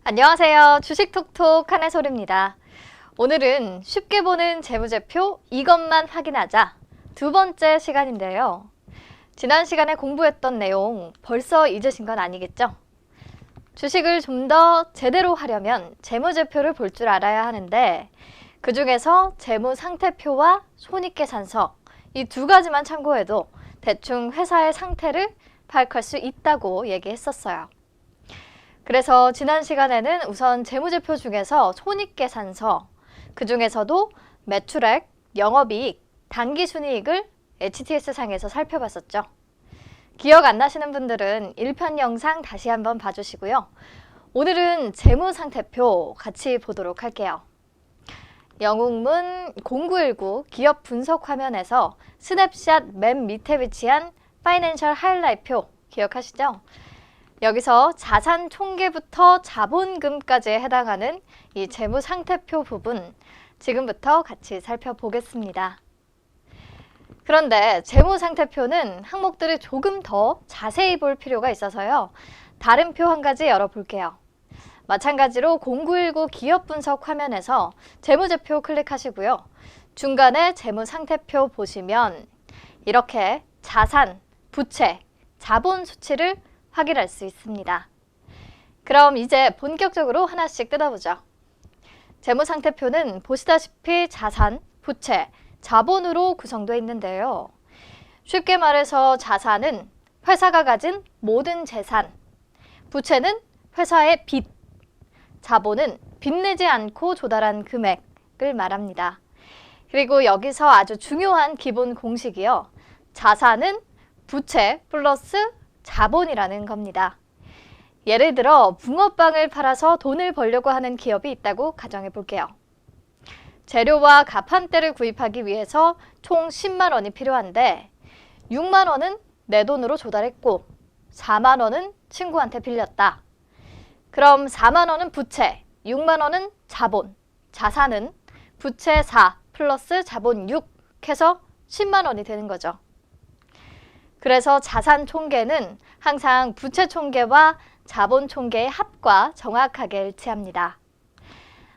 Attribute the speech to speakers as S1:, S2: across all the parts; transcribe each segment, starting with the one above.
S1: 안녕하세요. 주식톡톡 한혜솔입니다. 오늘은 쉽게 보는 재무제표 이것만 확인하자 두 번째 시간인데요. 지난 시간에 공부했던 내용 벌써 잊으신 건 아니겠죠? 주식을 좀 더 제대로 하려면 재무제표를 볼 줄 알아야 하는데 그 중에서 재무상태표와 손익계산서 이 두 가지만 참고해도 대충 회사의 상태를 파악할 수 있다고 얘기했었어요. 그래서 지난 시간에는 우선 재무제표 중에서 손익계산서, 그 중에서도 매출액, 영업이익, 당기순이익을 HTS상에서 살펴봤었죠. 기억 안 나시는 분들은 1편 영상 다시 한번 봐주시고요. 오늘은 재무상태표 같이 보도록 할게요. 영웅문 0919 기업 분석 화면에서 스냅샷 맨 밑에 위치한 파이낸셜 하이라이트표 기억하시죠? 여기서 자산 총계부터 자본금까지에 해당하는 이 재무상태표 부분 지금부터 같이 살펴보겠습니다. 그런데 재무상태표는 항목들을 조금 더 자세히 볼 필요가 있어서요. 다른 표 한 가지 열어볼게요. 마찬가지로 0919 기업 분석 화면에서 재무제표 클릭하시고요. 중간에 재무상태표 보시면 이렇게 자산, 부채, 자본 수치를 확인할 수 있습니다. 그럼 이제 본격적으로 하나씩 뜯어보죠. 재무상태표는 보시다시피 자산, 부채, 자본으로 구성되어 있는데요. 쉽게 말해서 자산은 회사가 가진 모든 재산, 부채는 회사의 빚, 자본은 빚내지 않고 조달한 금액을 말합니다. 그리고 여기서 아주 중요한 기본 공식이요. 자산은 부채 플러스 자본이라는 겁니다. 예를 들어 붕어빵을 팔아서 돈을 벌려고 하는 기업이 있다고 가정해 볼게요. 재료와 가판대를 구입하기 위해서 총 10만 원이 필요한데 6만 원은 내 돈으로 조달했고 4만 원은 친구한테 빌렸다. 그럼 4만 원은 부채, 6만 원은 자본, 자산은 부채 4 플러스 자본 6 해서 10만 원이 되는 거죠. 그래서 자산 총계는 항상 부채 총계와 자본 총계의 합과 정확하게 일치합니다.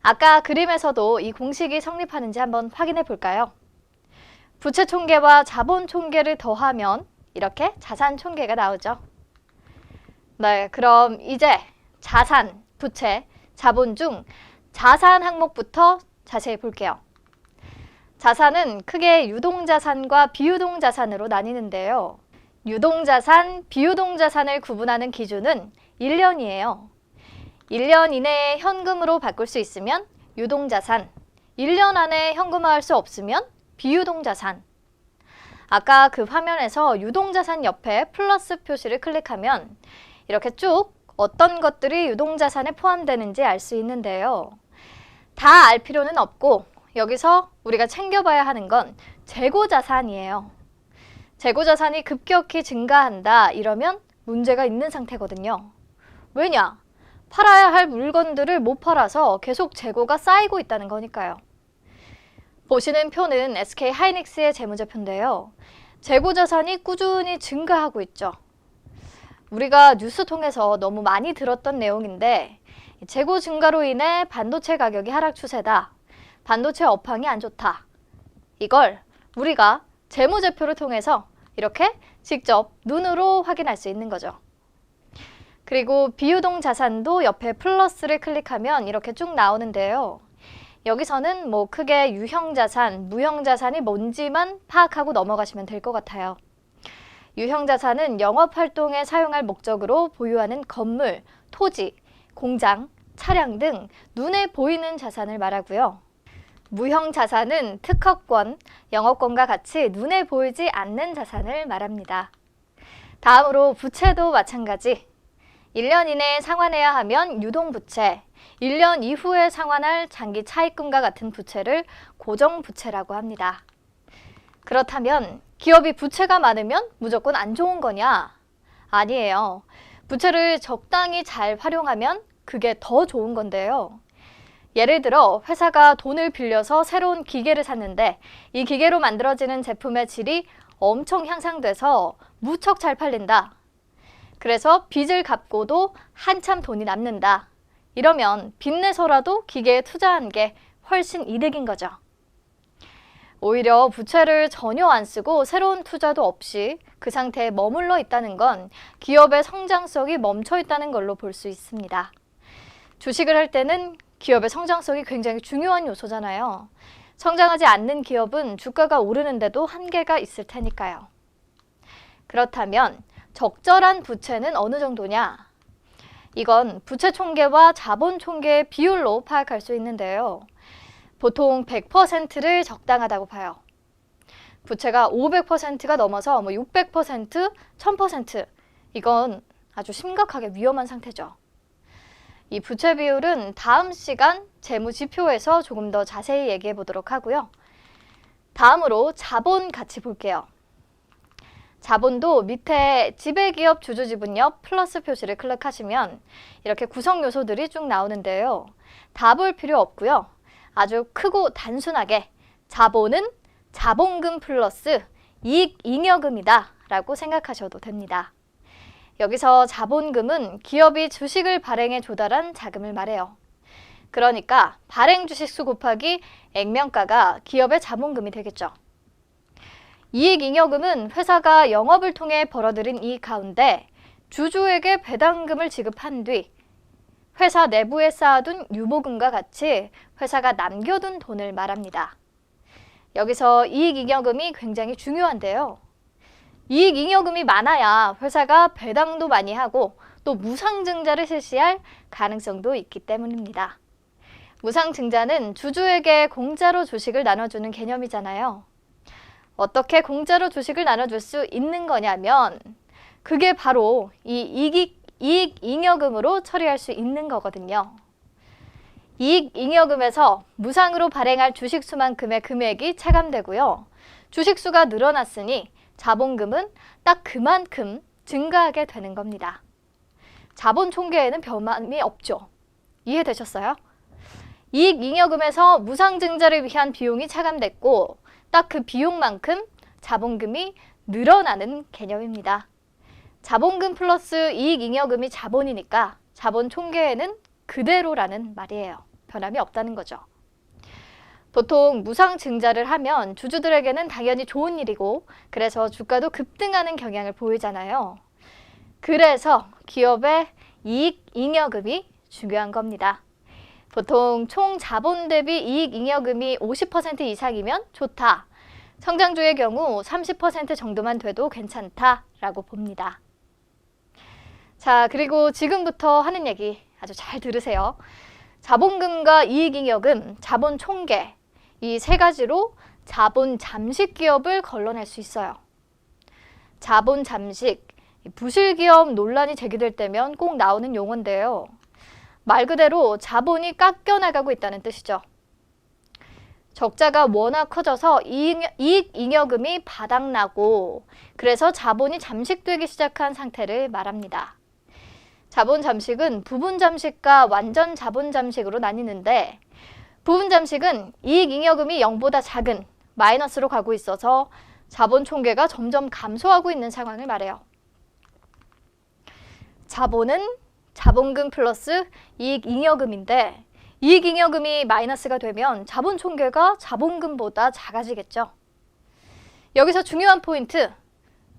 S1: 아까 그림에서도 이 공식이 성립하는지 한번 확인해 볼까요? 부채 총계와 자본 총계를 더하면 이렇게 자산 총계가 나오죠. 네, 그럼 이제 자산, 부채, 자본 중 자산 항목부터 자세히 볼게요. 자산은 크게 유동자산과 비유동자산으로 나뉘는데요. 유동자산, 비유동자산을 구분하는 기준은 1년이에요. 1년 이내에 현금으로 바꿀 수 있으면 유동자산, 1년 안에 현금화할 수 없으면 비유동자산. 아까 그 화면에서 유동자산 옆에 플러스 표시를 클릭하면 이렇게 쭉 어떤 것들이 유동자산에 포함되는지 알 수 있는데요. 다 알 필요는 없고 여기서 우리가 챙겨봐야 하는 건 재고자산이에요. 재고자산이 급격히 증가한다 이러면 문제가 있는 상태거든요. 왜냐? 팔아야 할 물건들을 못 팔아서 계속 재고가 쌓이고 있다는 거니까요. 보시는 표는 SK하이닉스의 재무제표인데요. 재고자산이 꾸준히 증가하고 있죠. 우리가 뉴스 통해서 너무 많이 들었던 내용인데 재고 증가로 인해 반도체 가격이 하락 추세다. 반도체 업황이 안 좋다. 이걸 우리가 재무제표를 통해서 이렇게 직접 눈으로 확인할 수 있는 거죠. 그리고 비유동 자산도 옆에 플러스를 클릭하면 이렇게 쭉 나오는데요. 여기서는 뭐 크게 유형자산, 무형자산이 뭔지만 파악하고 넘어가시면 될 것 같아요. 유형자산은 영업활동에 사용할 목적으로 보유하는 건물, 토지, 공장, 차량 등 눈에 보이는 자산을 말하고요. 무형자산은 특허권, 영업권과 같이 눈에 보이지 않는 자산을 말합니다. 다음으로 부채도 마찬가지. 1년 이내에 상환해야 하면 유동부채, 1년 이후에 상환할 장기 차입금과 같은 부채를 고정부채라고 합니다. 그렇다면 기업이 부채가 많으면 무조건 안 좋은 거냐? 아니에요. 부채를 적당히 잘 활용하면 그게 더 좋은 건데요. 예를 들어 회사가 돈을 빌려서 새로운 기계를 샀는데 이 기계로 만들어지는 제품의 질이 엄청 향상돼서 무척 잘 팔린다. 그래서 빚을 갚고도 한참 돈이 남는다. 이러면 빚내서라도 기계에 투자한 게 훨씬 이득인 거죠. 오히려 부채를 전혀 안 쓰고 새로운 투자도 없이 그 상태에 머물러 있다는 건 기업의 성장성이 멈춰 있다는 걸로 볼 수 있습니다. 주식을 할 때는 기업의 성장성이 굉장히 중요한 요소잖아요. 성장하지 않는 기업은 주가가 오르는데도 한계가 있을 테니까요. 그렇다면 적절한 부채는 어느 정도냐? 이건 부채 총계와 자본 총계의 비율로 파악할 수 있는데요. 보통 100%를 적당하다고 봐요. 부채가 500%가 넘어서 600%, 1000% 이건 아주 심각하게 위험한 상태죠. 이 부채 비율은 다음 시간 재무지표에서 조금 더 자세히 얘기해 보도록 하고요. 다음으로 자본 같이 볼게요. 자본도 밑에 지배기업 주주지분율 플러스 표시를 클릭하시면 이렇게 구성 요소들이 쭉 나오는데요. 다 볼 필요 없고요. 아주 크고 단순하게 자본은 자본금 플러스 이익잉여금이다 라고 생각하셔도 됩니다. 여기서 자본금은 기업이 주식을 발행해 조달한 자금을 말해요. 그러니까 발행 주식수 곱하기 액면가가 기업의 자본금이 되겠죠. 이익잉여금은 회사가 영업을 통해 벌어들인 이익 가운데 주주에게 배당금을 지급한 뒤 회사 내부에 쌓아둔 유보금과 같이 회사가 남겨둔 돈을 말합니다. 여기서 이익잉여금이 굉장히 중요한데요. 이익잉여금이 많아야 회사가 배당도 많이 하고 또 무상증자를 실시할 가능성도 있기 때문입니다. 무상증자는 주주에게 공짜로 주식을 나눠주는 개념이잖아요. 어떻게 공짜로 주식을 나눠줄 수 있는 거냐면 그게 바로 이 이익잉여금으로 처리할 수 있는 거거든요. 이익잉여금에서 무상으로 발행할 주식수만큼의 금액이 차감되고요. 주식수가 늘어났으니 자본금은 딱 그만큼 증가하게 되는 겁니다. 자본 총계에는 변함이 없죠. 이해되셨어요? 이익잉여금에서 무상증자를 위한 비용이 차감됐고 딱 그 비용만큼 자본금이 늘어나는 개념입니다. 자본금 플러스 이익잉여금이 자본이니까 자본 총계에는 그대로라는 말이에요. 변함이 없다는 거죠. 보통 무상증자를 하면 주주들에게는 당연히 좋은 일이고 그래서 주가도 급등하는 경향을 보이잖아요. 그래서 기업의 이익잉여금이 중요한 겁니다. 보통 총 자본 대비 이익잉여금이 50% 이상이면 좋다. 성장주의 경우 30% 정도만 돼도 괜찮다라고 봅니다. 자, 그리고 지금부터 하는 얘기 아주 잘 들으세요. 자본금과 이익잉여금, 자본 총계 이 세 가지로 자본 잠식 기업을 걸러낼 수 있어요. 자본 잠식, 부실 기업 논란이 제기될 때면 꼭 나오는 용어인데요. 말 그대로 자본이 깎여나가고 있다는 뜻이죠. 적자가 워낙 커져서 이익잉여금이 바닥나고 그래서 자본이 잠식되기 시작한 상태를 말합니다. 자본 잠식은 부분 잠식과 완전 자본 잠식으로 나뉘는데 부분 잠식은 이익잉여금이 0보다 작은 마이너스로 가고 있어서 자본 총계가 점점 감소하고 있는 상황을 말해요. 자본은 자본금 플러스 이익잉여금인데 이익잉여금이 마이너스가 되면 자본 총계가 자본금보다 작아지겠죠. 여기서 중요한 포인트,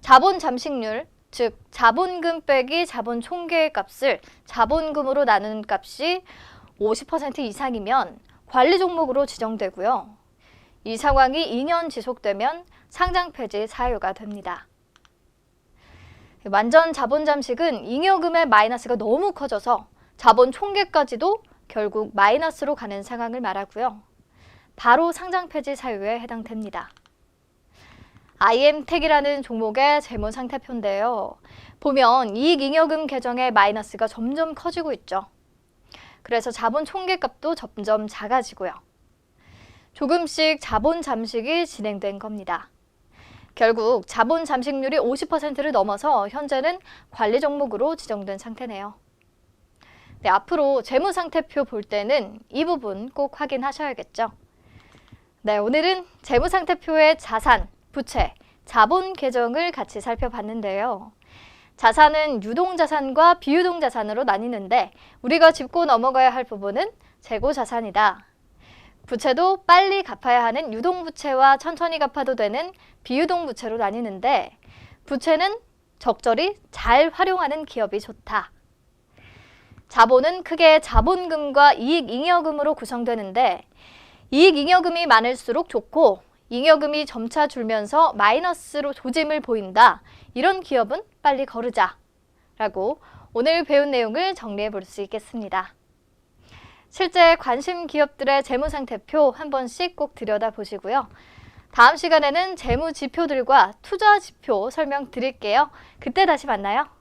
S1: 자본 잠식률, 즉 자본금 빼기 자본 총계의 값을 자본금으로 나누는 값이 50% 이상이면 관리 종목으로 지정되고요. 이 상황이 2년 지속되면 상장 폐지 사유가 됩니다. 완전 자본 잠식은 잉여금의 마이너스가 너무 커져서 자본 총계까지도 결국 마이너스로 가는 상황을 말하고요. 바로 상장 폐지 사유에 해당됩니다. IM택이라는 종목의 재무 상태표인데요. 보면 이익잉여금 계정의 마이너스가 점점 커지고 있죠. 그래서 자본 총계값도 점점 작아지고요. 조금씩 자본 잠식이 진행된 겁니다. 결국 자본 잠식률이 50%를 넘어서 현재는 관리 종목으로 지정된 상태네요. 네, 앞으로 재무상태표 볼 때는 이 부분 꼭 확인하셔야겠죠. 네, 오늘은 재무상태표의 자산, 부채, 자본 계정을 같이 살펴봤는데요. 자산은 유동자산과 비유동자산으로 나뉘는데 우리가 짚고 넘어가야 할 부분은 재고자산이다. 부채도 빨리 갚아야 하는 유동부채와 천천히 갚아도 되는 비유동부채로 나뉘는데 부채는 적절히 잘 활용하는 기업이 좋다. 자본은 크게 자본금과 이익잉여금으로 구성되는데 이익잉여금이 많을수록 좋고 잉여금이 점차 줄면서 마이너스로 조짐을 보인다. 이런 기업은 빨리 거르자. 라고 오늘 배운 내용을 정리해 볼 수 있겠습니다. 실제 관심 기업들의 재무상태표 한 번씩 꼭 들여다보시고요. 다음 시간에는 재무지표들과 투자지표 설명드릴게요. 그때 다시 만나요.